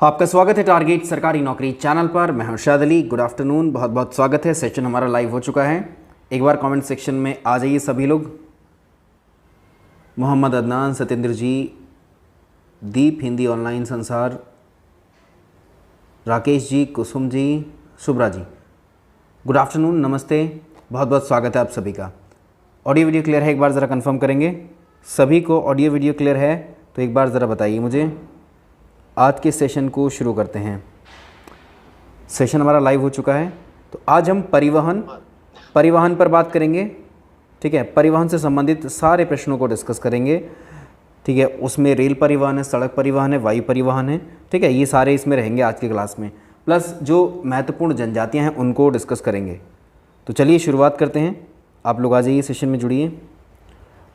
आपका स्वागत है टारगेट सरकारी नौकरी चैनल पर। मैं हूं शाद अली। गुड आफ्टरनून, बहुत बहुत स्वागत है। सेशन हमारा लाइव हो चुका है। एक बार कमेंट सेक्शन में आ जाइए सभी लोग। मोहम्मद अदनान, सत्येंद्र जी, दीप हिंदी ऑनलाइन संसार, राकेश जी, कुसुम जी, शुभ्रा जी, गुड आफ्टरनून, नमस्ते, बहुत बहुत स्वागत है आप सभी का। ऑडियो वीडियो क्लियर है? एक बार ज़रा कंफर्म करेंगे सभी को ऑडियो वीडियो क्लियर है तो एक बार ज़रा बताइए मुझे। आज के सेशन को शुरू करते हैं। सेशन हमारा लाइव हो चुका है। तो आज हम परिवहन पर बात करेंगे। ठीक है, परिवहन से संबंधित सारे प्रश्नों को डिस्कस करेंगे। ठीक है, उसमें रेल परिवहन है, सड़क परिवहन है, वायु परिवहन है। ठीक है, ये सारे इसमें रहेंगे आज की क्लास में। प्लस जो महत्वपूर्ण जनजातियाँ हैं उनको डिस्कस करेंगे। तो चलिए शुरुआत करते हैं। आप लोग आ जाइए, सेशन में जुड़िए।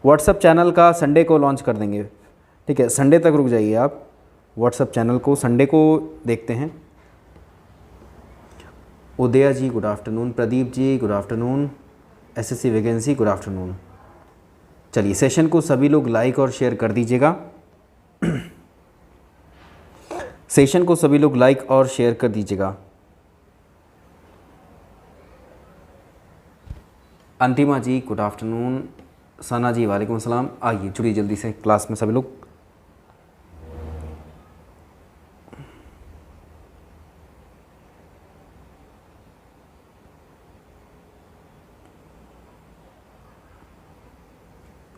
व्हाट्सअप चैनल का संडे को लॉन्च कर देंगे। ठीक है, संडे तक रुक जाइए आप। व्हाट्सएप चैनल को संडे को देखते हैं। Udaya ji good afternoon, Pradeep ji good afternoon, SSC vacancy good afternoon. चलिए, सेशन को सभी लोग लाइक और शेयर कर दीजिएगा। सेशन को सभी लोग लाइक और शेयर कर दीजिएगा। अंतिमा जी गुड आफ्टरनून, सना जी वालेकुम सलाम। आइए जुड़िए जल्दी से क्लास में सभी लोग।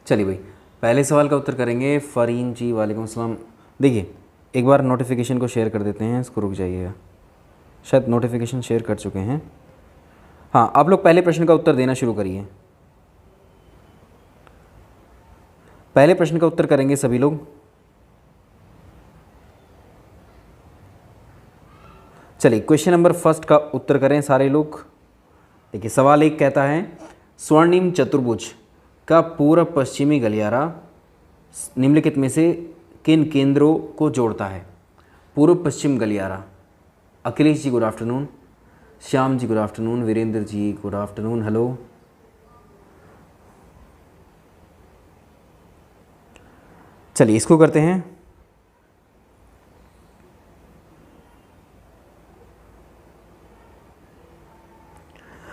चलिए भाई, पहले सवाल का उत्तर करेंगे। फ़रीन जी वालेकुम अस्सलाम। देखिए, एक बार नोटिफिकेशन को शेयर कर देते हैं। इसको रुक जाइएगा, शायद नोटिफिकेशन शेयर कर चुके हैं। हाँ, आप लोग पहले प्रश्न का उत्तर देना शुरू करिए। पहले प्रश्न का उत्तर करेंगे सभी लोग। चलिए, क्वेश्चन नंबर फर्स्ट का उत्तर करें सारे लोग। देखिए, सवाल एक कहता है, स्वर्णिम चतुर्भुज का पूर्व पश्चिमी गलियारा निम्नलिखित में से किन केंद्रों को जोड़ता है? पूर्व पश्चिम गलियारा। Akhilesh ji good afternoon, Shyam ji good afternoon, Virendra ji good afternoon, hello. चलिए, इसको करते हैं।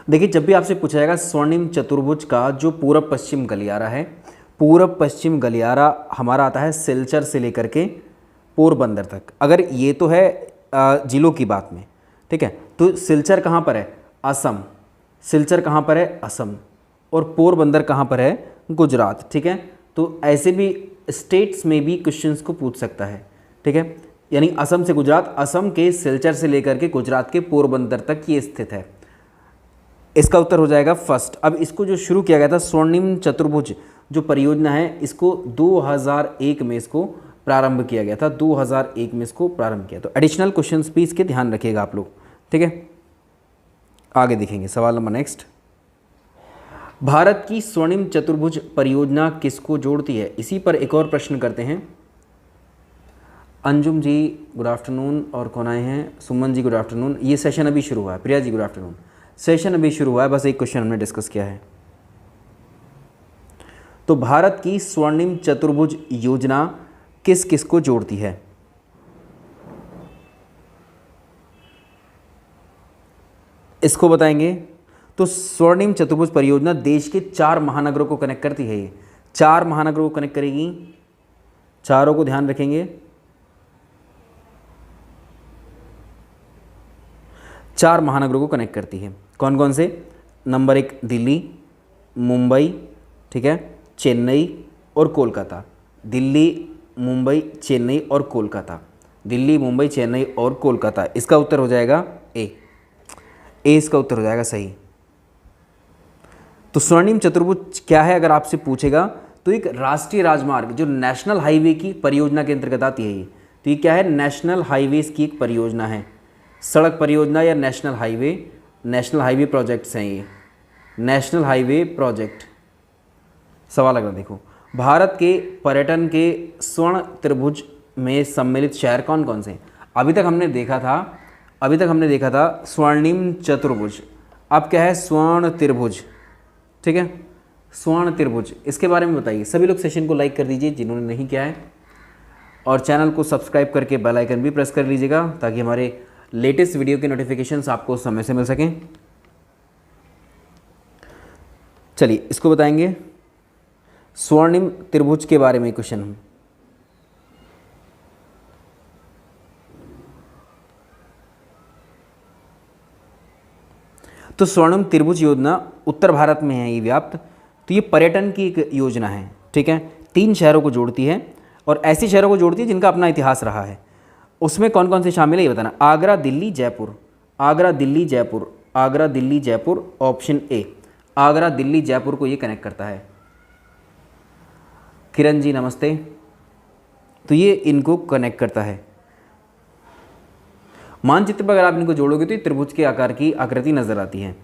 देखिए, जब भी आपसे पूछा जाएगा स्वर्णिम चतुर्भुज का जो पूर्व पश्चिम गलियारा है, पूर्व पश्चिम गलियारा हमारा आता है सिलचर से लेकर के पोरबंदर तक। अगर ये तो है जिलों की बात में, ठीक है, तो सिलचर कहाँ पर है? असम। सिलचर कहाँ पर है? असम। और पोरबंदर कहाँ पर है? गुजरात। ठीक है, तो ऐसे भी स्टेट्स में भी क्वेश्चंस को पूछ सकता है। ठीक है, यानी असम से गुजरात, असम के सिलचर से लेकर के गुजरात के पोरबंदर तक ये स्थित है। इसका उत्तर हो जाएगा फर्स्ट। अब इसको जो शुरू किया गया था स्वर्णिम चतुर्भुज जो परियोजना है, इसको 2001 में इसको प्रारंभ किया गया था। 2001 में इसको प्रारंभ किया। तो एडिशनल क्वेश्चंस भी इसके ध्यान रखिएगा आप लोग। ठीक है, आगे देखेंगे सवाल नंबर नेक्स्ट। भारत की स्वर्णिम चतुर्भुज परियोजना किसको जोड़ती है? इसी पर एक और प्रश्न करते हैं। अंजुम जी गुड आफ्टरनून, और कौन आए हैं? Suman ji good afternoon. ये सेशन अभी शुरू हुआ है। Priya ji good afternoon. Session अभी शुरू हुआ है, बस एक क्वेश्चन हमने डिस्कस किया है। तो भारत की स्वर्णिम चतुर्भुज योजना किस किस को जोड़ती है? इसको बताएंगे। तो स्वर्णिम चतुर्भुज परियोजना देश के 4 महानगरों को कनेक्ट करती है। ये 4 महानगरों को कनेक्ट करेगी। चारों को ध्यान रखेंगे। 4 महानगरों को कनेक्ट करती है। कौन कौन से? नंबर 1 दिल्ली, मुंबई, ठीक है, चेन्नई और कोलकाता। दिल्ली, मुंबई, चेन्नई और कोलकाता। दिल्ली, मुंबई, चेन्नई और कोलकाता। इसका उत्तर हो जाएगा ए। इसका उत्तर हो जाएगा सही। तो स्वर्णिम चतुर्भुज क्या है अगर आपसे पूछेगा तो एक राष्ट्रीय राजमार्ग जो नेशनल हाईवे की परियोजना के अंतर्गत आती है। ये तो ये क्या है? नेशनल हाईवेज की एक परियोजना है। सड़क परियोजना या नेशनल हाईवे प्रोजेक्ट्स हैं ये। National highway project. सवाल अगर देखो, भारत के पर्यटन के स्वर्ण त्रिभुज में सम्मिलित शहर कौन कौन से हैं? अभी तक हमने देखा था स्वर्णिम चतुर्भुज। अब क्या है? स्वर्ण त्रिभुज। ठीक है, स्वर्ण त्रिभुज। इसके बारे में बताइए। सभी लोग सेशन को लाइक कर दीजिए जिन्होंने नहीं किया है। और चैनल को सब्सक्राइब करके बेल आइकन भी प्रेस कर लीजिएगा ताकि हमारे लेटेस्ट वीडियो के नोटिफिकेशंस आपको समय से मिल सकें। चलिए इसको बताएंगे, स्वर्णिम त्रिभुज के बारे में क्वेश्चन है। तो स्वर्णिम त्रिभुज योजना उत्तर भारत में है ये व्याप्त। तो ये पर्यटन की एक योजना है, ठीक है। 3 शहरों को जोड़ती है और ऐसे शहरों को जोड़ती है जिनका अपना इतिहास रहा है। उसमें कौन कौन से शामिल है ये बताना। आगरा, दिल्ली, जयपुर, आगरा, दिल्ली, जयपुर, आगरा, दिल्ली, जयपुर। ऑप्शन ए, आगरा, दिल्ली, जयपुर को ये कनेक्ट करता है। किरण जी नमस्ते। तो ये इनको कनेक्ट करता है। मानचित्र पर अगर आप इनको जोड़ोगे तो ये त्रिभुज के आकार की आकृति नजर आती है।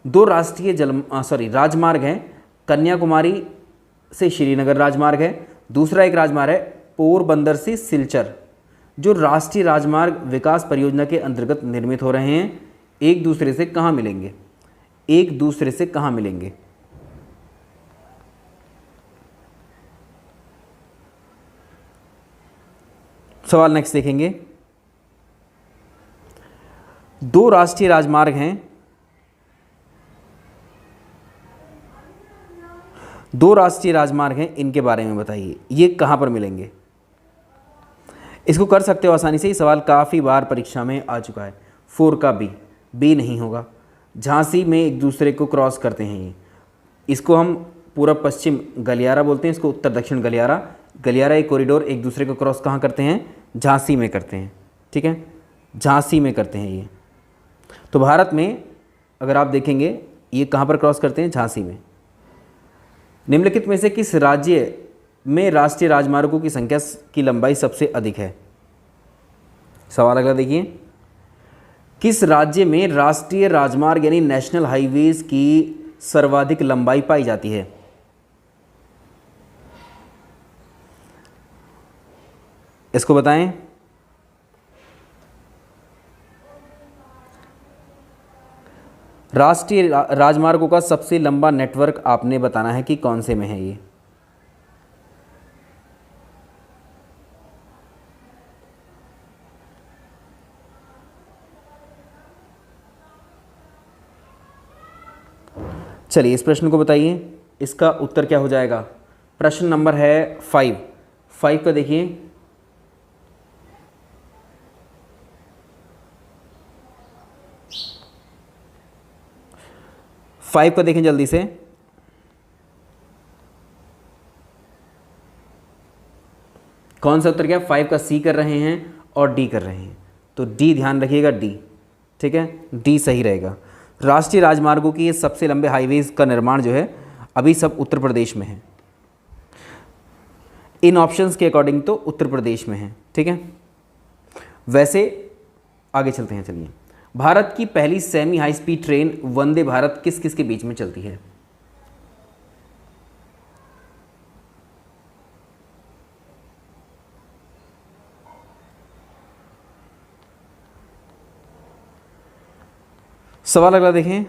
2 राष्ट्रीय राजमार्ग हैं। कन्याकुमारी से श्रीनगर राजमार्ग है, दूसरा एक राजमार्ग है पोरबंदर से सिलचर, जो राष्ट्रीय राजमार्ग विकास परियोजना के अंतर्गत निर्मित हो रहे हैं। एक दूसरे से कहाँ मिलेंगे, एक दूसरे से कहाँ मिलेंगे। सवाल नेक्स्ट देखेंगे। 2 राष्ट्रीय राजमार्ग हैं, 2 राष्ट्रीय राजमार्ग हैं, इनके बारे में बताइए, ये कहाँ पर मिलेंगे। इसको कर सकते हो आसानी से, ये सवाल काफ़ी बार परीक्षा में आ चुका है। 4 का बी नहीं होगा। झांसी में एक दूसरे को क्रॉस करते हैं ये, इसको हम पूर्व पश्चिम गलियारा बोलते हैं, इसको उत्तर दक्षिण गलियारा। गलियारा एक कॉरिडोर एक दूसरे को क्रॉस कहाँ करते हैं, झांसी में करते हैं, ठीक है, झांसी में करते हैं ये। तो भारत में अगर आप देखेंगे ये कहाँ पर क्रॉस करते हैं, झांसी में। निम्नलिखित में से किस राज्य में राष्ट्रीय राजमार्गों की संख्या की लंबाई सबसे अधिक है। सवाल अगला देखिए, किस राज्य में राष्ट्रीय राजमार्ग यानी नेशनल हाईवेज की सर्वाधिक लंबाई पाई जाती है। इसको बताएं। राष्ट्रीय राजमार्गों का सबसे लंबा नेटवर्क आपने बताना है कि कौन से में है ये। चलिए इस प्रश्न को बताइए, इसका उत्तर क्या हो जाएगा। प्रश्न नंबर है 5 का देखिए। फाइव का देखें जल्दी से। कौन सा उत्तर क्या, 5 का सी कर रहे हैं और डी कर रहे हैं, तो डी ध्यान रखिएगा, डी, ठीक है, डी सही रहेगा। राष्ट्रीय राजमार्गों की ये सबसे लंबे हाईवेज का निर्माण जो है अभी सब उत्तर प्रदेश में है। इन ऑप्शंस के अकॉर्डिंग तो उत्तर प्रदेश में है, ठीक है। वैसे आगे चलते हैं। चलिए, भारत की पहली semi high speed train Vande Bharat किस किस के बीच में चलती है। सवाल अगला देखें।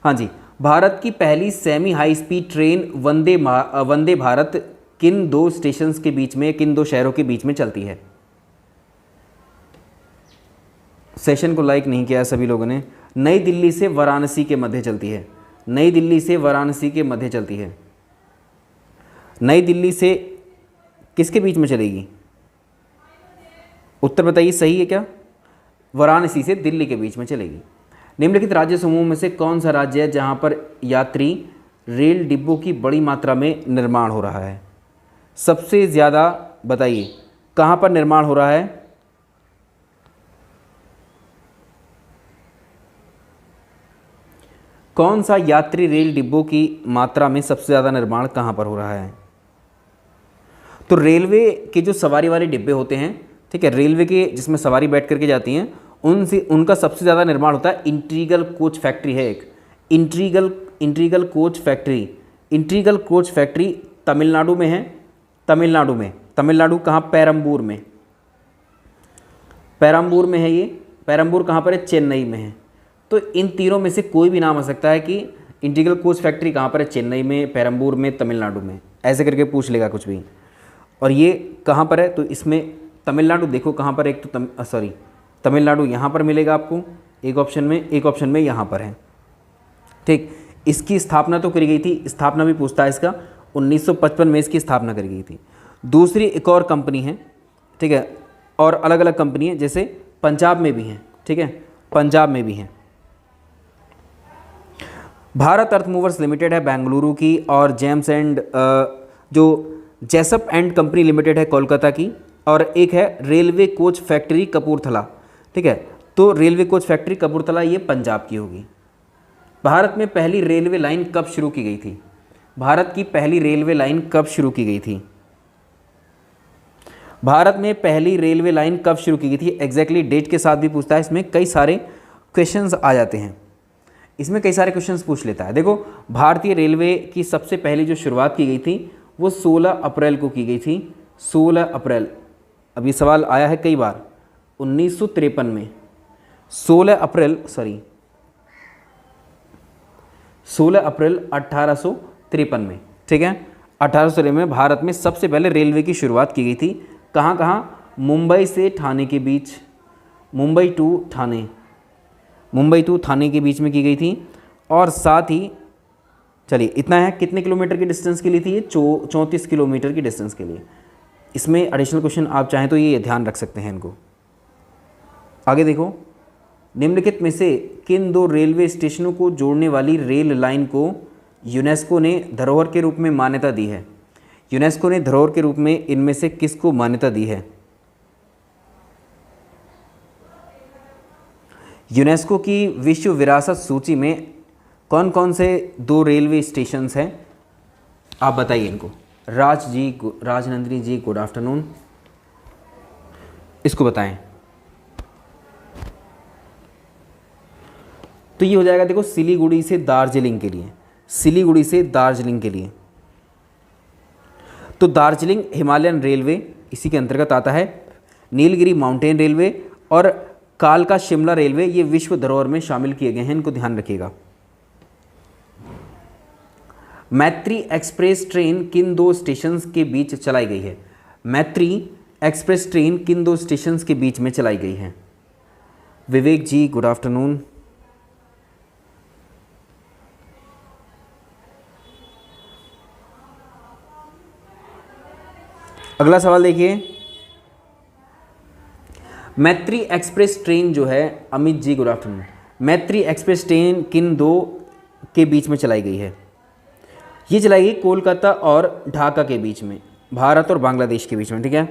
हाँ जी, भारत की पहली semi high speed train Vande Bharat किन 2 स्टेशंस के बीच में, किन 2 शहरों के बीच में चलती है। सेशन को लाइक नहीं किया सभी लोगों ने। नई दिल्ली से वाराणसी के मध्य चलती है, नई दिल्ली से वाराणसी के मध्य चलती है। नई दिल्ली से किसके बीच में चलेगी, उत्तर बताइए सही है क्या। वाराणसी से दिल्ली के बीच में चलेगी। निम्नलिखित राज्य समूह में से कौन सा राज्य है जहां पर यात्री रेल डिब्बों की बड़ी मात्रा में निर्माण हो रहा है। सबसे ज़्यादा बताइए कहां पर निर्माण हो रहा है। कौन सा यात्री रेल डिब्बों की मात्रा में सबसे ज़्यादा निर्माण कहां पर हो रहा है। तो रेलवे के जो सवारी वाले डिब्बे होते हैं, ठीक है, रेलवे के जिसमें सवारी बैठ करके जाती हैं, उनका सबसे ज़्यादा निर्माण होता है। इंट्रीगल कोच फैक्ट्री है एक, इंट्रीगल कोच फैक्ट्री तमिलनाडु में है। तमिलनाडु कहाँ, पेरम्बूर में है ये, पेरम्बूर कहाँ पर है? चेन्नई में है। तो इन तीनों में से कोई भी नाम आ सकता है कि इंटीग्रल कोच फैक्ट्री कहाँ पर है? चेन्नई में, पेरम्बूर में, तमिलनाडु में, ऐसे करके पूछ लेगा कुछ भी। और ये कहाँ पर है? तो इसमें तमिलनाडु देखो कहाँ पर, एक तो तमिलनाडु यहाँ पर मिलेगा आपको एक ऑप्शन में, एक ऑप्शन में यहाँ पर है। ठीक, इसकी स्थापना तो करी गई थी, स्थापना भी पूछता है इसका, 1955 में इसकी स्थापना करी गई थी। दूसरी एक और कंपनी है, ठीक है, और अलग अलग कंपनी है, जैसे पंजाब में भी हैं, ठीक है, पंजाब में भी हैं। भारत अर्थ मूवर्स लिमिटेड है बेंगलुरु की, और जेम्स एंड जो जैसप एंड कंपनी लिमिटेड है कोलकाता की, और एक है रेलवे कोच फैक्ट्री कपूरथला, ठीक है। तो रेलवे कोच फैक्ट्री कपूरथला ये पंजाब की होगी। भारत में पहली रेलवे लाइन कब शुरू की गई थी? भारत की पहली रेलवे लाइन कब शुरू की गई थी? भारत में पहली रेलवे लाइन कब शुरू की गई थी? एग्जैक्टली डेट के साथ भी पूछता है, इसमें कई सारे क्वेश्चंस आ जाते हैं, इसमें कई सारे क्वेश्चंस पूछ लेता है। देखो, भारतीय रेलवे की सबसे पहली जो शुरुआत की गई थी वो 16 अप्रैल को की गई थी, 16 अप्रैल। अब ये सवाल आया है कई बार, 1953 में 16 अप्रैल 1853 में, ठीक है, 1853 में भारत में सबसे पहले रेलवे की शुरुआत की गई थी। कहाँ कहाँ? मुंबई से ठाणे के बीच, मुंबई टू ठाणे के बीच में की गई थी। और साथ ही चलिए इतना है, कितने किलोमीटर की डिस्टेंस के लिए थी ये? 34 किलोमीटर की डिस्टेंस के लिए। इसमें एडिशनल क्वेश्चन आप चाहें तो ये ध्यान रख सकते हैं इनको। आगे देखो, निम्नलिखित में से किन दो रेलवे स्टेशनों को जोड़ने वाली रेल लाइन को यूनेस्को ने धरोहर के रूप में मान्यता दी है? यूनेस्को ने धरोहर के रूप में इनमें से किसको मान्यता दी है? यूनेस्को की विश्व विरासत सूची में कौन कौन से दो रेलवे स्टेशंस हैं? आप बताइए इनको। राजनंदिनी जी गुड आफ्टरनून, इसको बताएं। तो ये हो जाएगा, देखो, सिलीगुड़ी से दार्जिलिंग के लिए, सिलीगुड़ी से दार्जिलिंग के लिए। तो दार्जिलिंग हिमालयन रेलवे इसी के अंतर्गत आता है। नीलगिरी माउंटेन रेलवे और कालका शिमला रेलवे ये विश्व धरोहर में शामिल किए गए हैं, इनको ध्यान रखिएगा। मैत्री एक्सप्रेस ट्रेन किन दो स्टेशंस के बीच चलाई गई है? मैत्री एक्सप्रेस ट्रेन किन दो स्टेशंस के बीच में चलाई गई है? विवेक जी गुड आफ्टरनून। अगला सवाल देखिए, मैत्री एक्सप्रेस ट्रेन जो है, अमित जी गुड आफ्टरनून, मैत्री एक्सप्रेस ट्रेन किन दो के बीच में चलाई गई है? ये चलाई गई कोलकाता और ढाका के बीच में, भारत और बांग्लादेश के बीच में, ठीक है,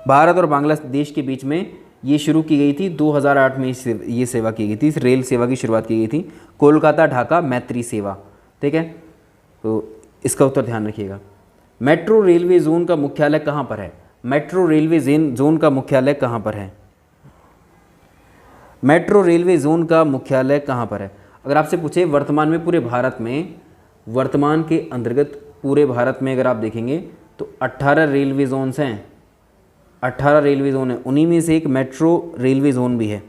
भारत और बांग्लादेश के बीच में ये शुरू की गई थी। 2008 में ये सेवा की गई थी, इस रेल सेवा की शुरुआत की गई थी, कोलकाता ढाका मैत्री सेवा, ठीक है। तो इसका उत्तर ध्यान रखिएगा। मेट्रो रेलवे जोन का मुख्यालय कहाँ पर है? मेट्रो रेलवे जोन का मुख्यालय कहाँ पर है? मेट्रो रेलवे जोन का मुख्यालय कहाँ पर है? अगर आपसे पूछे वर्तमान में पूरे भारत में, वर्तमान के अंतर्गत पूरे भारत में अगर आप देखेंगे तो 18 रेलवे जोन्स हैं, 18 रेलवे जोन है, उन्हीं में से एक मेट्रो रेलवे जोन भी है,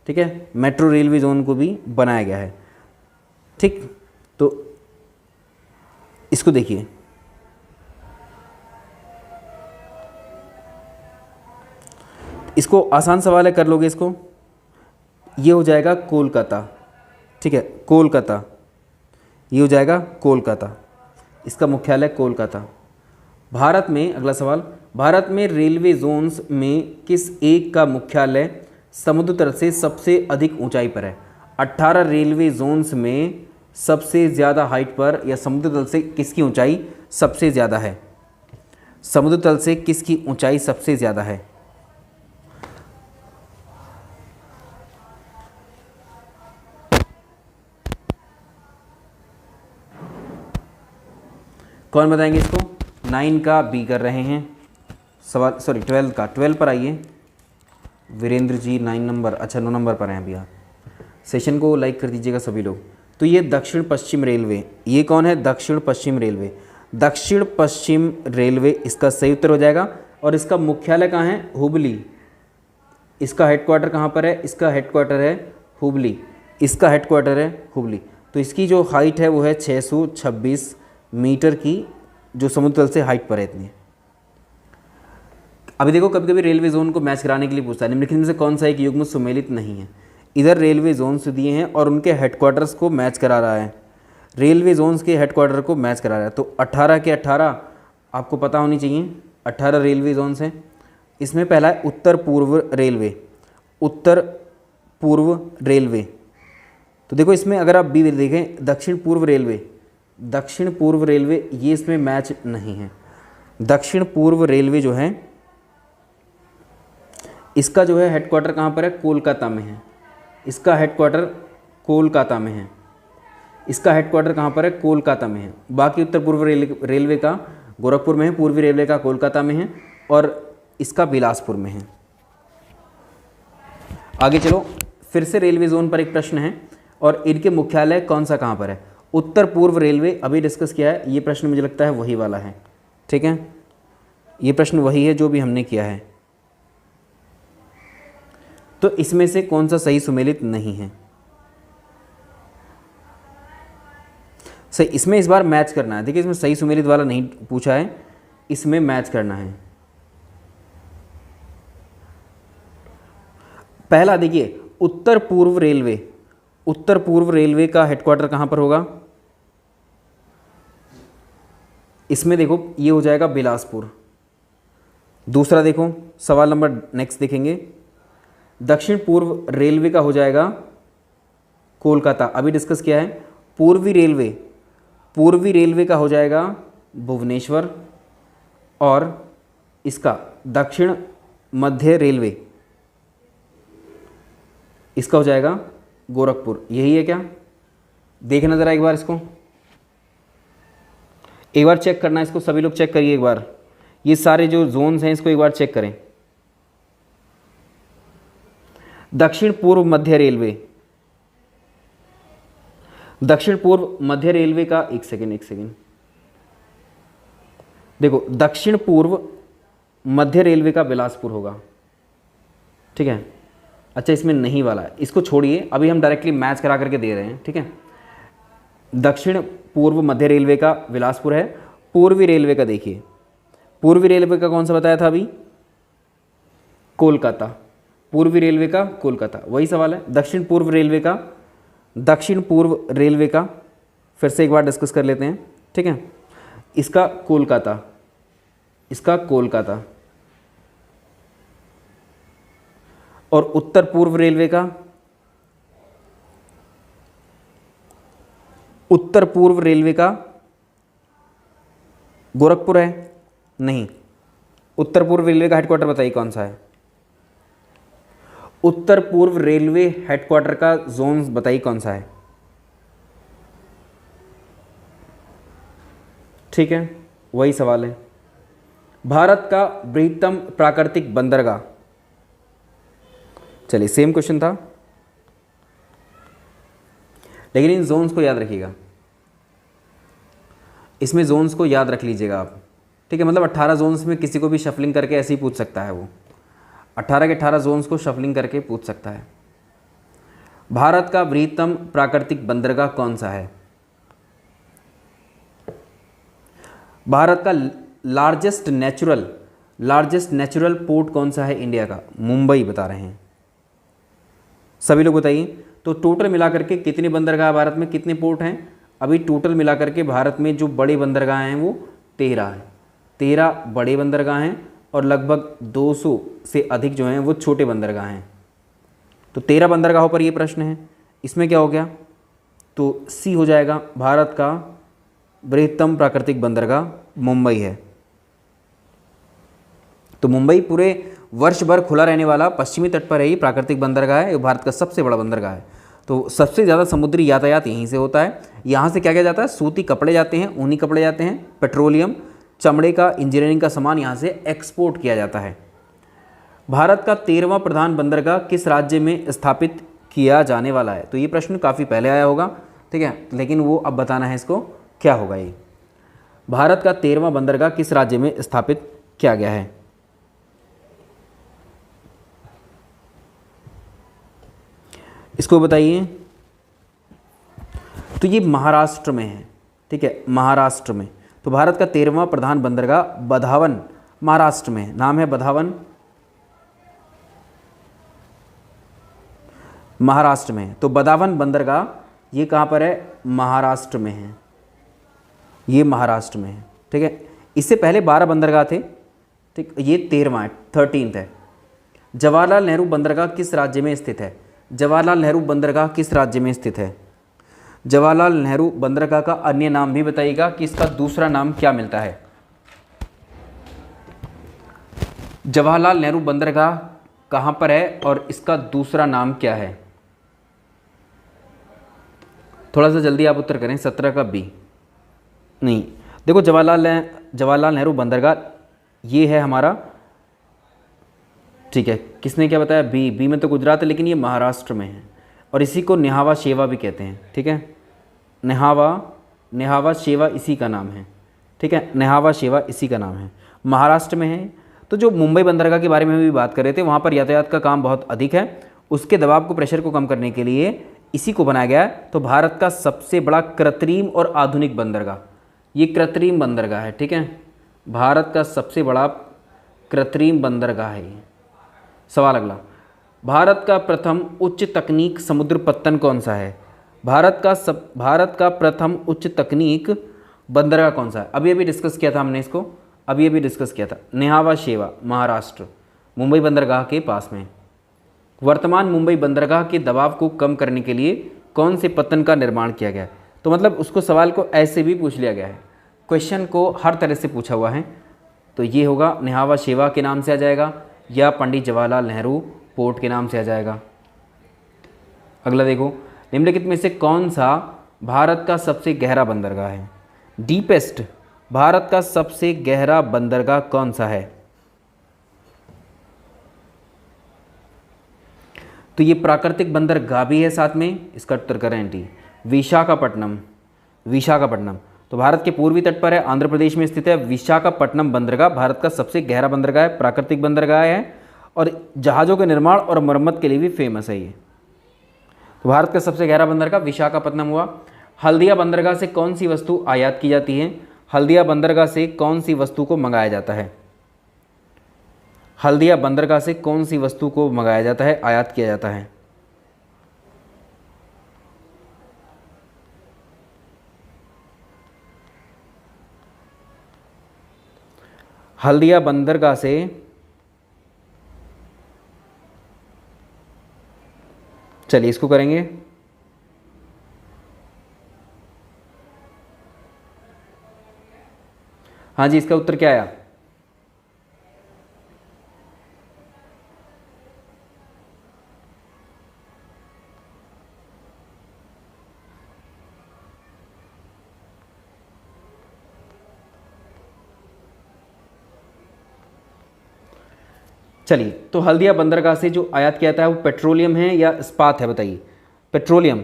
ठीक है, मेट्रो रेलवे जोन को भी बनाया गया है, ठीक। तो इसको देखिए, इसको आसान सवाल है, कर लोगे इसको। ये हो जाएगा कोलकाता, ठीक है, कोलकाता, ये हो जाएगा कोलकाता, इसका मुख्यालय कोलकाता। भारत में, अगला सवाल, भारत में रेलवे जोन्स में किस एक का मुख्यालय समुद्र तल से सबसे अधिक ऊंचाई पर है? 18 रेलवे जोन्स में सबसे ज़्यादा हाइट पर या समुद्र तल से किसकी ऊंचाई सबसे ज़्यादा है? समुद्र तल से किसकी ऊंचाई सबसे ज़्यादा है? कौन बताएंगे इसको? 9 का बी कर रहे हैं सवाल, सॉरी 12 का, 12 पर आइए। वीरेंद्र जी 9 नंबर, अच्छा 9 नंबर पर हैं अभी आप। सेशन को लाइक कर दीजिएगा सभी लोग। तो ये दक्षिण पश्चिम रेलवे, ये कौन है? दक्षिण पश्चिम रेलवे, दक्षिण पश्चिम रेलवे इसका सही उत्तर हो जाएगा। और इसका मुख्यालय कहाँ है? हुबली, इसका हेडक्वार्टर कहाँ पर है? इसका हेडक्वार्टर है हुबली, इसका हेडक्वार्टर है हुबली। तो इसकी जो हाइट है वो है 626 मीटर की, जो समुद्र तल से हाइट पर है इतनी। अभी देखो कभी कभी रेलवे जोन को मैच कराने के लिए पूछता है, निम्नलिखित में से कौन सा एक युग्म सुमेलित नहीं है। इधर रेलवे जोन्स दिए हैं और उनके हेडक्वार्टर्स को मैच करा रहा है, रेलवे जोन्स के हेडक्वार्टर को मैच करा रहा है। तो 18 के 18 आपको पता होनी चाहिए, 18 रेलवे जोन्स हैं। इसमें पहला है उत्तर पूर्व रेलवे, उत्तर पूर्व रेलवे। तो देखो इसमें अगर आप बी देखें, दक्षिण पूर्व रेलवे, दक्षिण पूर्व रेलवे, ये इसमें मैच नहीं है। दक्षिण पूर्व रेलवे जो है इसका जो है हेडक्वार्टर कहाँ पर है? कोलकाता में है। इसका हेडक्वार्टर कोलकाता में है, इसका हेडक्वार्टर कहाँ पर है? कोलकाता में है। बाकी उत्तर पूर्व रेलवे का गोरखपुर में है, पूर्वी रेलवे का कोलकाता में है और इसका बिलासपुर में है। आगे चलो, फिर से रेलवे जोन पर एक प्रश्न है और इनके मुख्यालय कौन सा कहाँ पर है? उत्तर पूर्व रेलवे अभी डिस्कस किया है, ये प्रश्न मुझे लगता है वही वाला है। ठीक है, ये प्रश्न वही है जो भी हमने किया है। तो इसमें से कौन सा सही सुमेलित नहीं है? सही, इसमें इस बार मैच करना है। देखिए इसमें सही सुमेलित वाला नहीं पूछा है, इसमें मैच करना है। पहला देखिए, उत्तर पूर्व रेलवे, उत्तर पूर्व रेलवे का हेडक्वार्टर कहां पर होगा? इसमें देखो ये हो जाएगा बिलासपुर। दूसरा देखो सवाल नंबर नेक्स्ट देखेंगे, दक्षिण पूर्व रेलवे का हो जाएगा कोलकाता, अभी डिस्कस किया है। पूर्वी रेलवे, पूर्वी रेलवे का हो जाएगा भुवनेश्वर और इसका दक्षिण मध्य रेलवे, इसका हो जाएगा गोरखपुर। यही है क्या? देखना ज़रा एक बार इसको, एक बार चेक करना इसको, सभी लोग चेक करिए एक बार, ये सारे जो जोन्स हैं इसको एक बार चेक करें। दक्षिण पूर्व मध्य रेलवे, दक्षिण पूर्व मध्य रेलवे का एक सेकेंड देखो, दक्षिण पूर्व मध्य रेलवे का बिलासपुर होगा। ठीक है, अच्छा इसमें नहीं वाला है, इसको छोड़िए, अभी हम डायरेक्टली मैच करा करके दे रहे हैं। ठीक है, दक्षिण पूर्व मध्य रेलवे का बिलासपुर है। पूर्वी रेलवे का देखिए, पूर्वी रेलवे का कौन सा बताया था अभी? कोलकाता, पूर्वी रेलवे का कोलकाता, वही सवाल है। दक्षिण पूर्व रेलवे का, दक्षिण पूर्व रेलवे का फिर से एक बार डिस्कस कर लेते हैं। ठीक है, इसका कोलकाता, इसका कोलकाता, और उत्तर पूर्व रेलवे का, उत्तर पूर्व रेलवे का गोरखपुर है? नहीं, उत्तर पूर्व रेलवे का हेडक्वार्टर बताइए कौन सा है? उत्तर पूर्व रेलवे हेडक्वार्टर का जोन बताइए कौन सा है? ठीक है, वही सवाल है। भारत का बृहत्तम प्राकृतिक बंदरगाह, चलिए सेम क्वेश्चन था, लेकिन इन जोन्स को याद रखिएगा, इसमें जोन्स को याद रख लीजिएगा आप। ठीक है, मतलब 18 जोन्स में किसी को भी शफलिंग करके ऐसे ही पूछ सकता है, वो 18 के 18 जोन्स को शफलिंग करके पूछ सकता है। भारत का बृहत्तम प्राकृतिक बंदरगाह कौन सा है? भारत का लार्जेस्ट नेचुरल पोर्ट कौन सा है इंडिया का? मुंबई बता रहे हैं सभी लोग, बताइए। तो टोटल मिलाकर के कितने बंदरगाह भारत में, कितने पोर्ट हैं? अभी टोटल मिलाकर के भारत में जो बड़े बंदरगाह हैं वो 13 हैं, 13 बड़े बंदरगाह हैं और लगभग 200 से अधिक जो हैं वो छोटे बंदरगाह हैं। तो 13 बंदरगाहों पर ये प्रश्न है। इसमें क्या हो गया? तो सी हो जाएगा, भारत का बृहत्तम प्राकृतिक बंदरगाह मुंबई है। तो मुंबई पूरे वर्ष भर खुला रहने वाला पश्चिमी तट पर है, ये प्राकृतिक बंदरगाह है, ये भारत का सबसे बड़ा बंदरगाह है। तो सबसे ज़्यादा समुद्री यातायात यहीं से होता है। यहाँ से क्या क्या जाता है? सूती कपड़े जाते हैं, ऊनी कपड़े जाते हैं, पेट्रोलियम, चमड़े का, इंजीनियरिंग का सामान यहाँ से एक्सपोर्ट किया जाता है। भारत का 13वां प्रधान बंदरगाह किस राज्य में स्थापित किया जाने वाला है? तो ये प्रश्न काफ़ी पहले आया होगा, ठीक है, लेकिन वो अब बताना है इसको क्या होगा। ये भारत का 13वां बंदरगाह किस राज्य में स्थापित किया गया है? इसको बताइए। तो ये महाराष्ट्र में है, ठीक है, महाराष्ट्र में। तो भारत का 13वां प्रधान बंदरगाह बधावन महाराष्ट्र में है, नाम है बधावन, महाराष्ट्र में है। तो बधावन बंदरगाह ये कहाँ पर है? महाराष्ट्र में है, ये महाराष्ट्र में है, ठीक है। इससे पहले 12 बंदरगाह थे, ठीक, ये 13वां है, 13th है। जवाहरलाल नेहरू बंदरगाह किस राज्य में स्थित है? जवाहरलाल नेहरू बंदरगाह किस राज्य में स्थित है? जवाहरलाल नेहरू बंदरगाह का अन्य नाम भी बताइएगा कि इसका दूसरा नाम क्या मिलता है। जवाहरलाल नेहरू बंदरगाह कहाँ पर है और इसका दूसरा नाम क्या है? थोड़ा सा जल्दी आप उत्तर करें। 17 का बी नहीं, देखो जवाहरलाल नेहरू बंदरगाह ये है हमारा, ठीक है। किसने क्या बताया? बी में तो गुजरात है, लेकिन ये महाराष्ट्र में है और इसी को नेहावा शेवा भी कहते हैं, ठीक है। नेहावा शेवा इसी का नाम है, ठीक है, नेहावा शेवा इसी का नाम है, महाराष्ट्र में है। तो जो मुंबई बंदरगाह के बारे में भी बात कर रहे थे, वहाँ पर यातायात का काम बहुत अधिक है, उसके दबाव को, प्रेशर को कम करने के लिए इसी को बनाया गया है। तो भारत का सबसे बड़ा कृत्रिम और आधुनिक बंदरगाह ये कृत्रिम बंदरगाह है, ठीक है। भारत का सबसे बड़ा कृत्रिम बंदरगाह है ये। सवाल अगला, भारत का प्रथम उच्च तकनीक समुद्र पत्तन कौन सा है? भारत का प्रथम उच्च तकनीक बंदरगाह कौन सा है? अभी डिस्कस किया था हमने इसको, अभी डिस्कस किया था। नेहावा शेवा, महाराष्ट्र, मुंबई बंदरगाह के पास में। वर्तमान मुंबई बंदरगाह के दबाव को कम करने के लिए कौन से पत्तन का निर्माण किया गया है? तो मतलब उसको सवाल को ऐसे भी पूछ लिया गया है, क्वेश्चन को हर तरह से पूछा हुआ है। तो ये होगा नेहावा शेवा के नाम से आ जाएगा या पंडित जवाहरलाल नेहरू पोर्ट के नाम से आ जाएगा। अगला देखो, निम्नलिखित में से कौन सा भारत का सबसे गहरा बंदरगाह है? डीपेस्ट, भारत का सबसे गहरा बंदरगाह कौन सा है? तो ये प्राकृतिक बंदरगाह भी है साथ में, इसका उत्तर करें डी, विशाखापट्टनम। विशाखापट्टनम तो भारत के पूर्वी तट पर है, आंध्र प्रदेश में स्थित है। विशाखापट्टनम बंदरगाह भारत का सबसे गहरा बंदरगाह है, प्राकृतिक बंदरगाह है और जहाज़ों के निर्माण और मरम्मत के लिए भी फेमस है ये। तो भारत का सबसे गहरा बंदरगाह विशाखापट्टनम हुआ। हल्दिया बंदरगाह से कौन सी वस्तु आयात की जाती है? हल्दिया बंदरगाह से कौन सी वस्तु को मंगाया जाता है? हल्दिया बंदरगाह से कौन सी वस्तु को मंगाया जाता है, आयात किया जाता है? हल्दिया बंदरगाह से चलिए इसको करेंगे। हाँ जी, इसका उत्तर क्या आया? चलिए, तो हल्दिया बंदरगाह से जो आयात किया जाता है वो पेट्रोलियम है या इस्पात है? बताइए। पेट्रोलियम,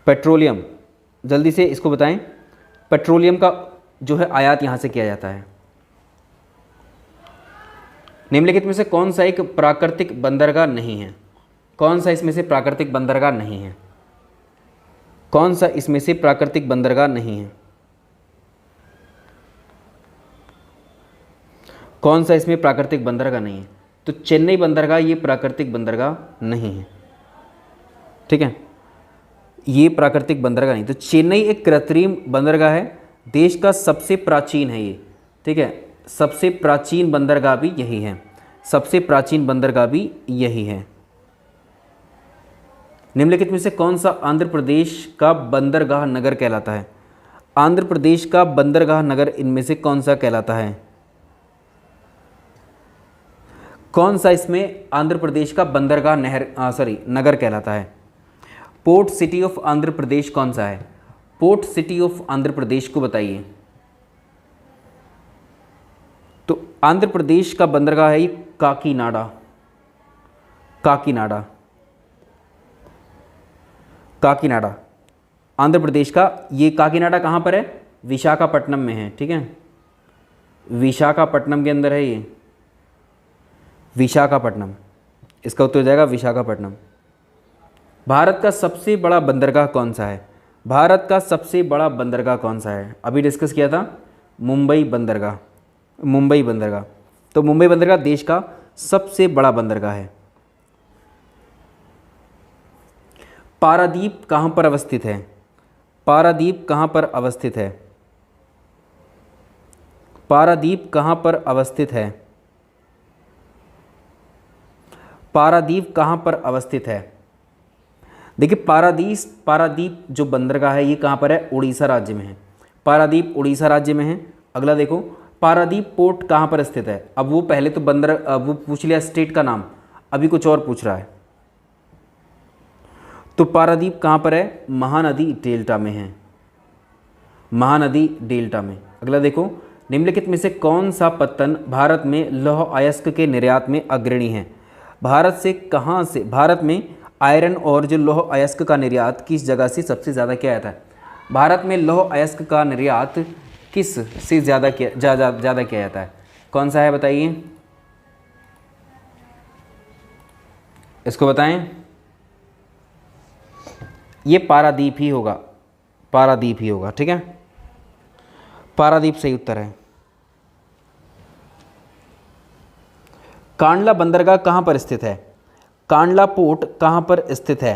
पेट्रोलियम, जल्दी से इसको बताएं। पेट्रोलियम का जो है आयात यहाँ से किया जाता है। निम्नलिखित में से कौन सा एक प्राकृतिक बंदरगाह नहीं है? कौन सा इसमें से प्राकृतिक बंदरगाह नहीं है? कौन सा इसमें से प्राकृतिक बंदरगाह नहीं है? कौन सा इसमें प्राकृतिक बंदरगाह नहीं है? तो चेन्नई बंदरगाह ये प्राकृतिक बंदरगाह नहीं है, ठीक है, ये प्राकृतिक बंदरगाह नहीं। तो चेन्नई एक कृत्रिम बंदरगाह है, देश का सबसे प्राचीन है ये, ठीक है, सबसे प्राचीन बंदरगाह भी यही है, सबसे प्राचीन बंदरगाह भी यही है। निम्नलिखित में से कौन सा आंध्र प्रदेश का बंदरगाह नगर कहलाता है? आंध्र प्रदेश का बंदरगाह नगर इनमें से कौन सा कहलाता है? कौन सा इसमें आंध्र प्रदेश का बंदरगाह नगर कहलाता है? Port city of Andhra Pradesh कौन सा है? Port city of Andhra Pradesh को बताइए। तो आंध्र प्रदेश का बंदरगाह है ये काकीनाडा। काकीनाडा, काकीनाडा आंध्र प्रदेश का। ये काकीनाडा कहाँ पर है? विशाखापट्टनम में है, ठीक है, विशाखापट्टनम के अंदर है ये, विशाखापट्टनम। इसका उत्तर हो जाएगा विशाखापट्टनम। भारत का सबसे बड़ा बंदरगाह कौन सा है? भारत का सबसे बड़ा बंदरगाह कौन सा है? अभी डिस्कस किया था, मुंबई बंदरगाह। मुंबई बंदरगाह, तो मुंबई बंदरगाह देश का सबसे बड़ा बंदरगाह है। पारादीप कहाँ पर अवस्थित है? पारादीप कहाँ पर अवस्थित है? पारादीप कहाँ पर अवस्थित है? पारादीप कहाँ पर अवस्थित है? देखिए पारादीप जो बंदरगाह है ये कहाँ पर है? उड़ीसा राज्य में है। पारादीप उड़ीसा राज्य में है। अगला देखो, पारादीप पोर्ट कहाँ पर स्थित है? अब वो पहले तो वो पूछ लिया स्टेट का नाम, अभी कुछ और पूछ रहा है। तो पारादीप कहाँ पर है? महानदी डेल्टा में है। महानदी डेल्टा में। अगला देखो, निम्नलिखित में से कौन सा पत्तन भारत में लौह अयस्क के निर्यात में अग्रणी है? भारत से कहाँ से, भारत में आयरन और जो लौह अयस्क का निर्यात किस जगह से सबसे ज़्यादा किया जाता है? भारत में लौह अयस्क का निर्यात किस से ज़्यादा किया जाता है? कौन सा है बताइए, इसको बताएं। ये पारादीप ही होगा, पारादीप ही होगा, ठीक है। पारादीप सही उत्तर है। कांडला बंदरगाह कहाँ पर स्थित है? कांडला पोर्ट कहाँ पर स्थित है?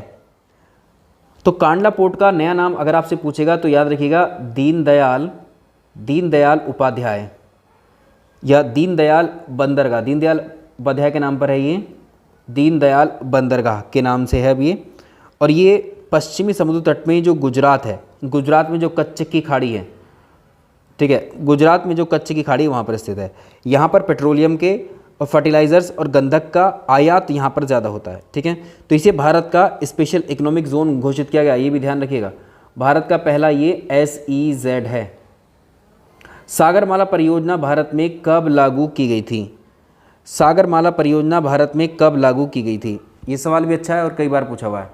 तो कांडला पोर्ट का नया नाम अगर आपसे पूछेगा तो याद रखिएगा दीनदयाल उपाध्याय या दीनदयाल बंदरगाह। दीनदयाल उपाध्याय के नाम पर है ये, दीनदयाल बंदरगाह के नाम से है अब ये। और ये पश्चिमी समुद्र तट में जो गुजरात है, गुजरात में जो कच्छ की खाड़ी है, ठीक है, गुजरात में जो कच्छ की खाड़ी है वहाँ पर स्थित है। यहाँ पर पेट्रोलियम के और फर्टिलाइज़र्स और गंधक का आयात यहाँ पर ज़्यादा होता है, ठीक है। तो इसे भारत का स्पेशल इकोनॉमिक जोन घोषित किया गया, ये भी ध्यान रखिएगा। भारत का पहला ये SEZ है। सागरमाला परियोजना भारत में कब लागू की गई थी? सागरमाला परियोजना भारत में कब लागू की गई थी? ये सवाल भी अच्छा है और कई बार पूछा हुआ है।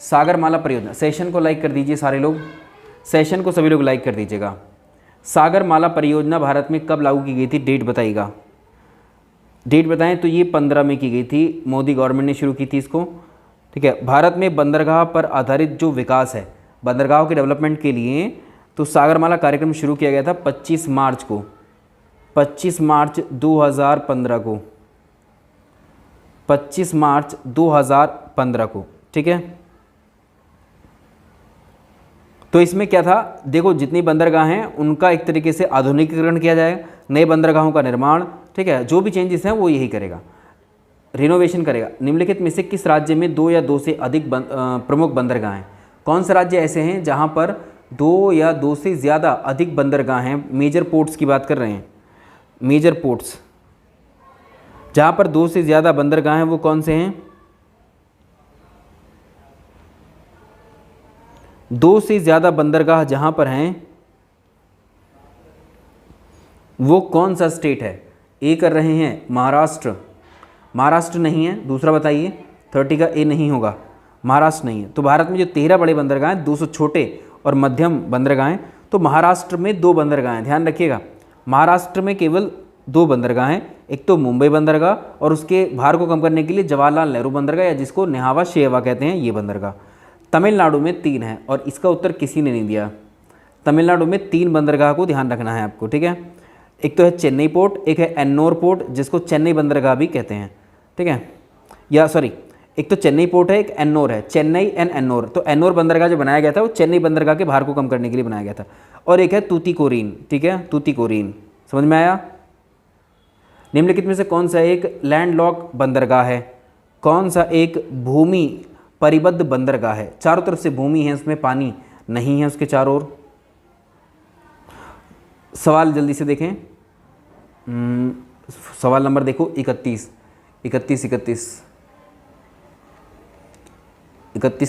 सागरमाला परियोजना, सेशन को लाइक कर दीजिए सारे लोग, सेशन को सभी लोग लाइक कर दीजिएगा। सागरमाला परियोजना भारत में कब लागू की गई थी? डेट बताइएगा, डेट बताएं। तो ये 15 में की गई थी, मोदी गवर्नमेंट ने शुरू की थी इसको, ठीक है। भारत में बंदरगाह पर आधारित जो विकास है, बंदरगाहों के डेवलपमेंट के लिए, तो सागरमाला कार्यक्रम शुरू किया गया था 25 मार्च को, 25 मार्च 2015 को, 25 मार्च 2015 को, ठीक है। तो इसमें क्या था, देखो जितनी बंदरगाह हैं उनका एक तरीके से आधुनिकीकरण किया जाएगा, नए बंदरगाहों का निर्माण, ठीक है। जो भी चेंजेस हैं वो यही करेगा, रिनोवेशन करेगा। निम्नलिखित में से किस राज्य में 2 या 2 से अधिक प्रमुख बंदरगाह हैं? कौन से राज्य ऐसे हैं जहां पर 2 या 2 से ज़्यादा अधिक बंदरगाह हैं? मेजर पोर्ट्स की बात कर रहे हैं, मेजर पोर्ट्स जहां पर 2 से ज़्यादा बंदरगाह हैं वो कौन से हैं? 2 से ज़्यादा बंदरगाह जहां पर हैं वो कौन सा स्टेट है? ए कर रहे हैं महाराष्ट्र, महाराष्ट्र नहीं है। दूसरा बताइए, 30 का ए नहीं होगा, महाराष्ट्र नहीं है। तो भारत में जो 13 बड़े बंदरगाह हैं, 200 छोटे और मध्यम बंदरगाह हैं, तो महाराष्ट्र में 2 बंदरगाह हैं, ध्यान रखिएगा। महाराष्ट्र में केवल 2 बंदरगाह हैं, एक तो मुंबई बंदरगाह और उसके भार को कम करने के लिए जवाहरलाल नेहरू बंदरगाह या जिसको नेहावा शेवा कहते हैं ये बंदरगाह। तमिलनाडु में 3 है और इसका उत्तर किसी ने नहीं दिया। तमिलनाडु में 3 बंदरगाह को ध्यान रखना है आपको, ठीक है। एक तो है चेन्नई पोर्ट, एक है एन्नोर पोर्ट जिसको चेन्नई बंदरगाह भी कहते हैं, ठीक है, या सॉरी, एक तो चेन्नई पोर्ट है, एक एन्नोर है, चेन्नई एंड एन्नोर। तो एन्नोर बंदरगाह जो बनाया गया था वो चेन्नई बंदरगाह के भार को कम करने के लिए बनाया गया था। और एक है तूतीकोरिन, ठीक है, तूतीकोरिन, समझ में आया। निम्नलिखित में से कौन सा एक लैंडलॉक बंदरगाह है? कौन सा एक भूमि परिबद्ध बंदरगाह है? चारों तरफ से भूमि है, उसमें पानी नहीं है उसके चारों ओर। सवाल जल्दी से देखें, सवाल नंबर देखो 31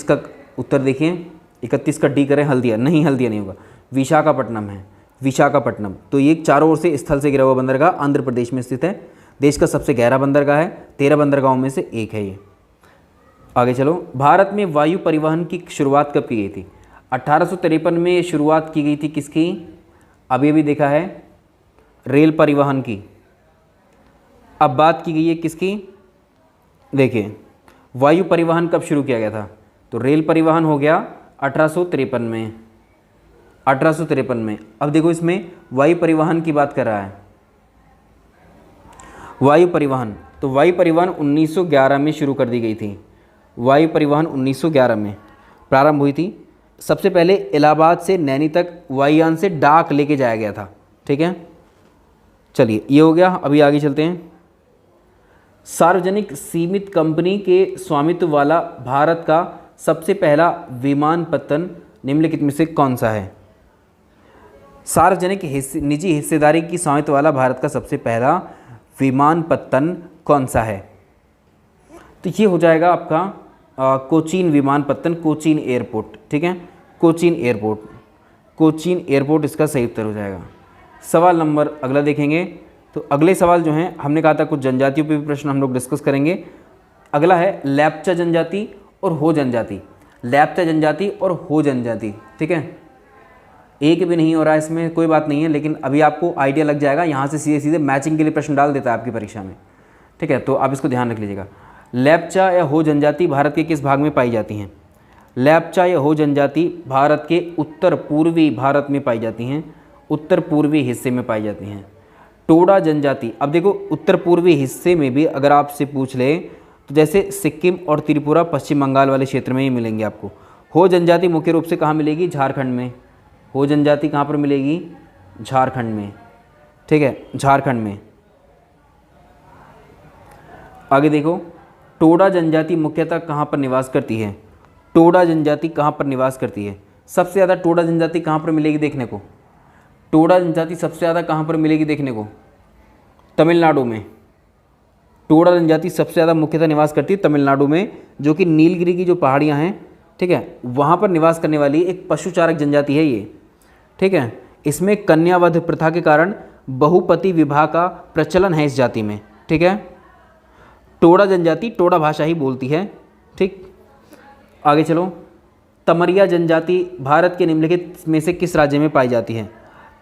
का उत्तर देखिए। 31 का डी करें, हल्दिया नहीं, हल्दिया नहीं होगा, विशाखापट्टनम है, विशाखापट्टनम। तो ये चारों ओर से स्थल से घिरा हुआ बंदरगाह आंध्र प्रदेश में स्थित है। देश का सबसे गहरा बंदरगाह है, 13 बंदरगाहों में से एक है ये। आगे चलो, भारत में वायु परिवहन की शुरुआत कब की गई थी? 1853 में शुरुआत की गई थी किसकी? अभी अभी देखा है, रेल परिवहन की। अब बात की गई है किसकी? देखिए वायु परिवहन कब शुरू किया गया था? तो रेल परिवहन हो गया 1853 में, 1853 में। अब देखो इसमें वायु परिवहन की बात कर रहा है, वायु परिवहन, तो वायु परिवहन 1911 में शुरू कर दी गई थी। वायु परिवहन 1911 में प्रारंभ हुई थी। सबसे पहले इलाहाबाद से नैनी तक वायुयान से डाक लेके जाया गया था। ठीक है, चलिए ये हो गया। अभी आगे चलते हैं। सार्वजनिक सीमित कंपनी के स्वामित्व वाला भारत का सबसे पहला विमानपत्तन निम्नलिखित में से कौन सा है? सार्वजनिक निजी हिस्सेदारी की स्वामित्व वाला भारत का सबसे पहला विमानपत्तन कौन सा है? तो ये हो जाएगा आपका कोचीन विमानपत्तन, कोचीन एयरपोर्ट। ठीक है, कोचीन एयरपोर्ट, कोचीन एयरपोर्ट इसका सही उत्तर हो जाएगा। सवाल नंबर अगला देखेंगे। तो अगले सवाल जो हैं, हमने कहा था कुछ जनजातियों पे भी प्रश्न हम लोग डिस्कस करेंगे। अगला है लेप्चा जनजाति और हो जनजाति, लेप्चा जनजाति और हो जनजाति। ठीक है, एक भी नहीं हो रहा है इसमें, कोई बात नहीं है, लेकिन अभी आपको आइडिया लग जाएगा। यहाँ से सीधे सीधे मैचिंग के लिए प्रश्न डाल देता है आपकी परीक्षा में। ठीक है, तो आप इसको ध्यान रख लीजिएगा। लेप्चा या हो जनजाति भारत के किस भाग में पाई जाती हैं? लेप्चा या हो जनजाति भारत के उत्तर पूर्वी भारत में पाई जाती हैं, उत्तर पूर्वी हिस्से में पाई जाती हैं। टोडा जनजाति, अब देखो उत्तर पूर्वी हिस्से में भी अगर आपसे पूछ ले तो जैसे सिक्किम और त्रिपुरा, पश्चिम बंगाल वाले क्षेत्र में ही मिलेंगे आपको। हो जनजाति मुख्य रूप से कहाँ मिलेगी? झारखंड में। हो जनजाति कहाँ पर मिलेगी? झारखंड में। ठीक है, झारखंड में। आगे देखो, टोडा जनजाति मुख्यतः कहाँ पर निवास करती है? टोडा जनजाति कहाँ पर निवास करती है? सबसे ज़्यादा टोडा जनजाति कहाँ पर मिलेगी देखने को? टोडा जनजाति सबसे ज़्यादा कहाँ पर मिलेगी देखने को? तमिलनाडु में। टोडा जनजाति सबसे ज़्यादा मुख्यतः निवास करती है तमिलनाडु में, जो कि नीलगिरी की जो पहाड़ियाँ हैं, ठीक है, वहाँ पर निवास करने वाली एक पशुचारक जनजाति है ये। ठीक है, इसमें कन्यावध प्रथा के कारण बहुपति विवाह का प्रचलन है इस जाति में। ठीक है, टोडा जनजाति टोडा भाषा ही बोलती है। ठीक, आगे चलो। तमरिया जनजाति भारत के निम्नलिखित में से किस राज्य में पाई जाती है?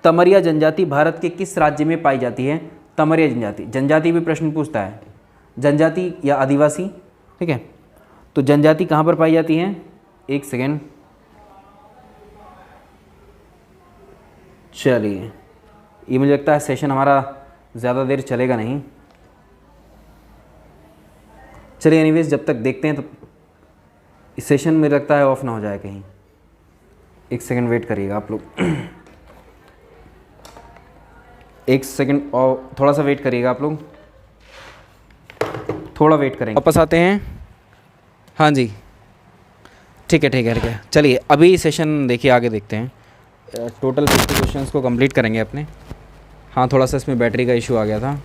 तमरिया जनजाति भारत के किस राज्य में पाई जाती है? तमरिया जनजाति, जनजाति भी प्रश्न पूछता है, जनजाति या आदिवासी। ठीक है, तो जनजाति कहाँ पर पाई जाती है? एक सेकेंड, चलिए ये मुझे लगता है सेशन हमारा ज़्यादा देर चलेगा नहीं। चलिए एनीवेज जब तक देखते हैं, तो इस सेशन में लगता है ऑफ ना हो जाए कहीं। एक सेकंड वेट करिएगा आप लोग, एक सेकंड और थोड़ा सा वेट करिएगा आप लोग, थोड़ा वेट करेंगे, वापस आते हैं। हाँ जी, ठीक है ठीक है ठीक है। चलिए अभी सेशन देखिए, आगे देखते हैं। टोटल 50 क्वेश्चंस को कंप्लीट करेंगे अपने। हाँ, थोड़ा सा इसमें बैटरी का इशू आ गया था।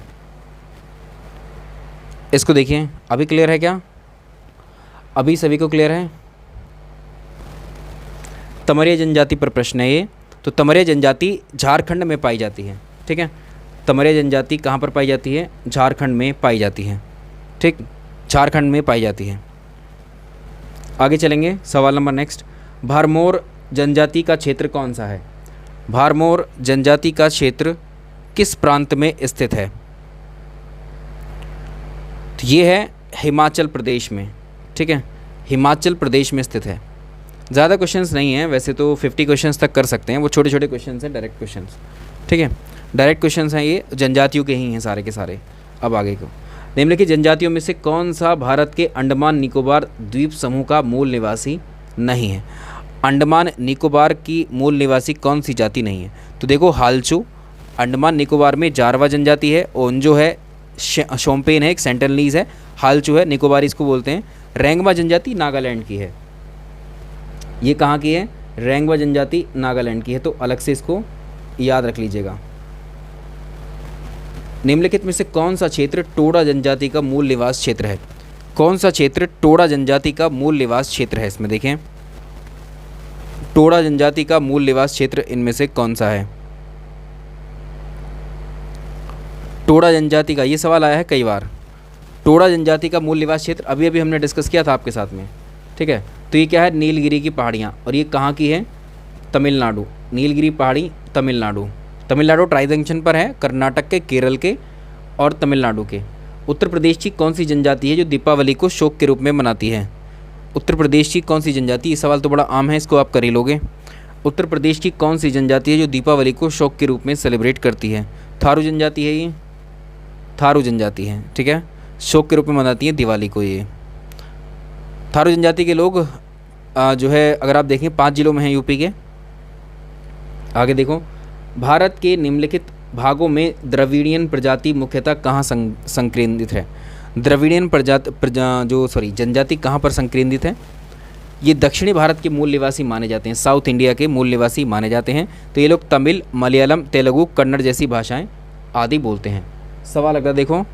इसको देखिए, अभी क्लियर है क्या? अभी सभी को क्लियर है? तमरिया जनजाति पर प्रश्न है ये। तो तमरिया जनजाति झारखंड में पाई जाती है। ठीक है, तमरिया जनजाति कहाँ पर पाई जाती है? झारखंड में पाई जाती है। ठीक, झारखंड में पाई जाती है। आगे चलेंगे, सवाल नंबर नेक्स्ट। भरमौर जनजाति का क्षेत्र कौन सा है? भरमौर जनजाति का क्षेत्र किस प्रांत में स्थित है? तो ये है हिमाचल प्रदेश में। ठीक है, हिमाचल प्रदेश में स्थित है। ज़्यादा क्वेश्चंस नहीं हैं वैसे तो, 50 क्वेश्चंस तक कर सकते हैं, वो छोटे छोटे क्वेश्चंस हैं, डायरेक्ट क्वेश्चंस। ठीक है, डायरेक्ट क्वेश्चंस हैं, ये जनजातियों के ही हैं सारे के सारे। अब आगे को, निम्नलिखित जनजातियों में से कौन सा भारत के अंडमान निकोबार द्वीप समूह का मूल निवासी नहीं है? अंडमान निकोबार की मूल निवासी कौन सी जाति नहीं है? तो देखो, हालचू अंडमान निकोबार में जारवा जनजाति है, ओंजो है, शोम्पेन है, एक सेंटनलीज है, हालचू है, निकोबारी इसको बोलते हैं। रेंगमा जनजाति नागालैंड की है। ये कहाँ की है? रेंगमा जनजाति नागालैंड की है, तो अलग से इसको याद रख लीजिएगा। निम्नलिखित में से कौन सा क्षेत्र टोडा जनजाति का मूल निवास क्षेत्र है? कौन सा क्षेत्र टोडा जनजाति का मूल निवास क्षेत्र है? इसमें देखें, टोडा जनजाति का मूल निवास क्षेत्र इनमें से कौन सा है? टोडा जनजाति का, ये सवाल आया है कई बार। टोडा जनजाति का मूल निवास क्षेत्र अभी अभी हमने डिस्कस किया था आपके साथ में। ठीक है, तो ये क्या है? नीलगिरी की पहाड़ियाँ, और ये कहाँ की है? तमिलनाडु। नीलगिरी पहाड़ी तमिलनाडु। तमिलनाडु ट्राई जंक्शन पर है, कर्नाटक के, केरल के और तमिलनाडु के। उत्तर प्रदेश की कौन सी जनजाति है जो दीपावली को शोक के रूप में मनाती है? उत्तर प्रदेश की कौन सी जनजाति, ये सवाल तो बड़ा आम है, इसको आप कर ही लोगे। उत्तर प्रदेश की कौन सी जनजाति है जो दीपावली को शोक के रूप में सेलिब्रेट करती है? थारू जनजाति है ये, थारू जनजाति है, ठीक है, शोक के रूप में मनाती है दिवाली को ये। थारू जनजाति के लोग जो है अगर आप देखें 5 जिलों में हैं यूपी के। आगे देखो, भारत के निम्नलिखित भागों में द्रविड़ियन प्रजाति मुख्यतः कहाँ संकेंद्रित है? द्रविड़ियन जनजाति कहाँ पर संकेंद्रित है? ये दक्षिणी भारत के मूल निवासी माने जाते हैं, साउथ इंडिया के मूल निवासी माने जाते हैं। तो ये लोग तमिल, मलयालम, तेलुगु, कन्नड़ जैसी भाषाएं आदि बोलते हैं। सवाल अगला देखो,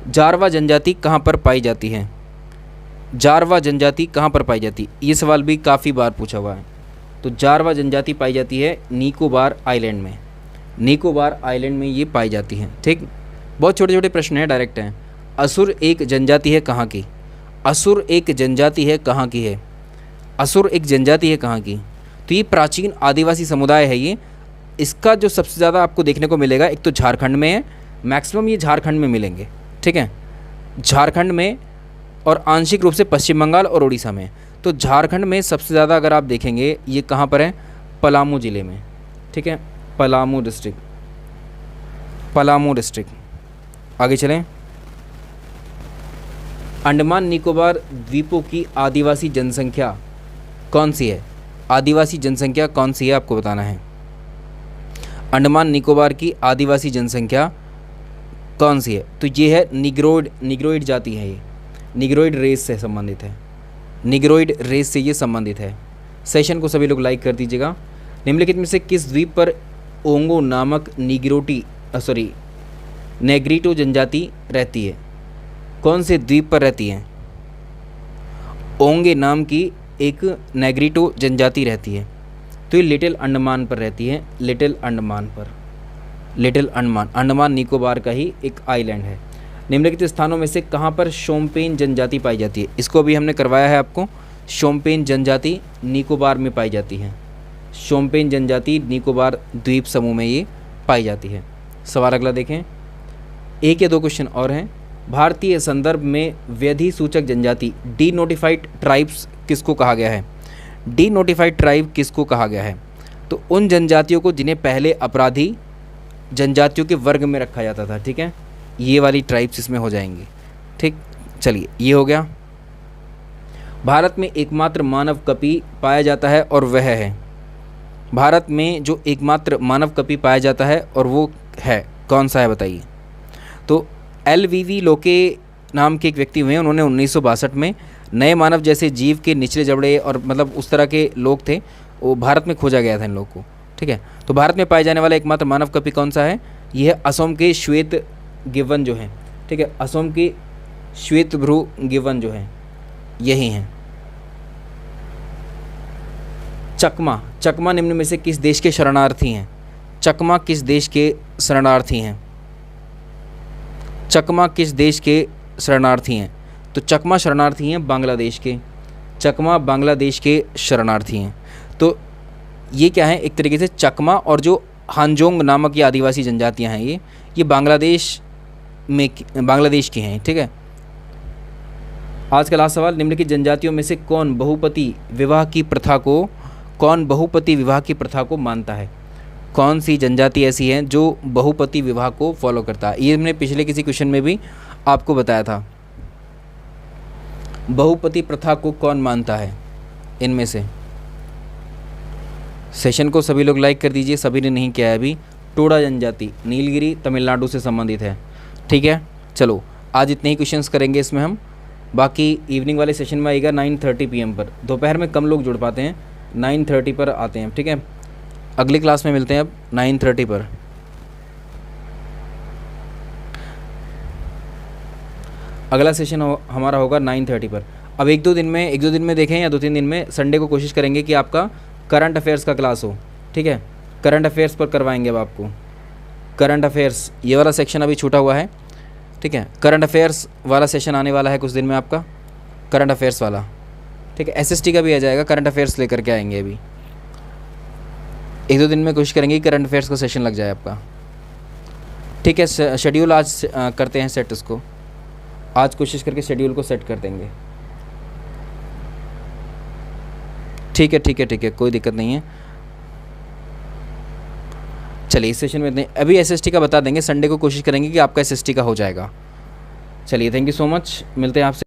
जारवा जनजाति कहाँ पर पाई जाती है? जारवा जनजाति कहाँ पर पाई जाती है? ये सवाल भी काफ़ी बार पूछा हुआ है। तो जारवा जनजाति पाई जाती है निकोबार आइलैंड में, निकोबार आइलैंड में ये पाई जाती है, ठीक। बहुत छोटे छोटे प्रश्न हैं, डायरेक्ट हैं। असुर एक जनजाति है कहाँ की? असुर एक जनजाति है कहाँ की है? असुर एक जनजाति है कहाँ की? तो ये प्राचीन आदिवासी समुदाय है ये। इसका जो सबसे ज़्यादा आपको देखने को मिलेगा, एक तो झारखंड में है, मैक्सिमम ये झारखंड में मिलेंगे, ठीक है, झारखंड में, और आंशिक रूप से पश्चिम बंगाल और उड़ीसा में। तो झारखंड में सबसे ज़्यादा अगर आप देखेंगे ये कहाँ पर है? पलामू ज़िले में, ठीक है, पलामू डिस्ट्रिक्ट, पलामू डिस्ट्रिक्ट। आगे चलें, अंडमान निकोबार द्वीपों की आदिवासी जनसंख्या कौन सी है? आदिवासी जनसंख्या कौन सी है आपको बताना है। अंडमान निकोबार की आदिवासी जनसंख्या कौन सी है? तो ये है निग्रोइड जाति है, ये निग्रोइड रेस से संबंधित है, निग्रोइड रेस से ये संबंधित है। सेशन को सभी लोग लाइक कर दीजिएगा। निम्नलिखित में से किस द्वीप पर ओंगो नामक नेग्रिटो जनजाति रहती है? कौन से द्वीप पर रहती है? ओंगे नाम की एक नेग्रिटो जनजाति रहती है। तो ये लिटिल अंडमान पर रहती है, लिटिल अंडमान पर, लिटिल अंडमान, अंडमान निकोबार का ही एक आइलैंड है। निम्नलिखित स्थानों में से कहाँ पर शोम्पेन जनजाति पाई जाती है? इसको अभी हमने करवाया है आपको। शोम्पेन जनजाति निकोबार में पाई जाती है, शोम्पेन जनजाति निकोबार द्वीप समूह में ये पाई जाती है। सवाल अगला देखें, एक या दो क्वेश्चन और हैं। भारतीय संदर्भ में व्यधि सूचक जनजाति डीनोटिफाइड ट्राइब्स किसको कहा गया है? डीनोटिफाइड ट्राइब किसको कहा गया है? तो उन जनजातियों को जिन्हें पहले अपराधी जनजातियों के वर्ग में रखा जाता था, ठीक है, ये वाली ट्राइब्स इसमें हो जाएंगी, ठीक। चलिए, ये हो गया। भारत में एकमात्र मानव कपि पाया जाता है और वह है, भारत में जो एकमात्र मानव कपि पाया जाता है और वो है, कौन सा है बताइए? तो LVV लोके नाम के एक व्यक्ति हुए, उन्होंने 1962 में नए मानव जैसे जीव के निचले जबड़े और मतलब उस तरह के लोग थे, वो भारत में खोजा गया था इन लोगों को, ठीक है। तो भारत में पाए जाने वाला एकमात्र मानव कपि कौन सा है? यह है असम के श्वेत गिवन जो हैं, ठीक है, असम के श्वेत भ्रू गिवन जो हैं यही हैं। चकमा, चकमा निम्न में से किस देश के शरणार्थी हैं? चकमा किस देश के शरणार्थी हैं? चकमा किस देश के शरणार्थी हैं? तो चकमा शरणार्थी हैं बांग्लादेश के, चकमा बांग्लादेश के शरणार्थी हैं। तो ये क्या है, एक तरीके से चकमा और जो हांजोंग नामक ये आदिवासी जनजातियां हैं ये बांग्लादेश की हैं, ठीक है। आज का लास्ट सवाल, निम्नलिखित जनजातियों में से कौन बहुपति विवाह की प्रथा को मानता है? कौन सी जनजाति ऐसी है जो बहुपति विवाह को फॉलो करता है? ये हमने पिछले किसी क्वेश्चन में भी आपको बताया था। बहुपति प्रथा को कौन मानता है इनमें से? सेशन को सभी लोग लाइक कर दीजिए, सभी ने नहीं किया है अभी। टोडा जनजाति नीलगिरी तमिलनाडु से संबंधित है, ठीक है। चलो, आज इतने ही क्वेश्चंस करेंगे इसमें हम, बाकी इवनिंग वाले सेशन में आएगा 9:30 PM पर। दोपहर में कम लोग जुड़ पाते हैं, 9:30 पर आते हैं, ठीक है। अगली क्लास में मिलते हैं अब 9:30 पर। अगला सेशन हमारा होगा 9:30 पर। अब एक दो दिन में देखें या 2-3 दिन में संडे को कोशिश करेंगे कि आपका करंट अफेयर्स का क्लास हो, ठीक है। करंट अफेयर्स पर करवाएंगे अब आपको। करंट अफेयर्स ये वाला सेक्शन अभी छूटा हुआ है, ठीक है। करंट अफेयर्स वाला सेशन आने वाला है कुछ दिन में आपका, करंट अफेयर्स वाला, ठीक है। SST का भी आ जाएगा, करंट अफेयर्स लेकर के आएंगे अभी। 1-2 दिन में कोशिश करेंगे कि करंट अफेयर्स का सेशन लग जाए आपका, ठीक है। शेड्यूल आज करते हैं सेट उसको। आज कोशिश करके शेड्यूल को सेट कर देंगे। ठीक है ठीक है ठीक है, कोई दिक्कत नहीं है। चलिए इस सेशन में इतने, अभी एसएसटी का बता देंगे, संडे को कोशिश करेंगे कि आपका एसएसटी का हो जाएगा। चलिए थैंक यू सो मच, मिलते हैं आपसे।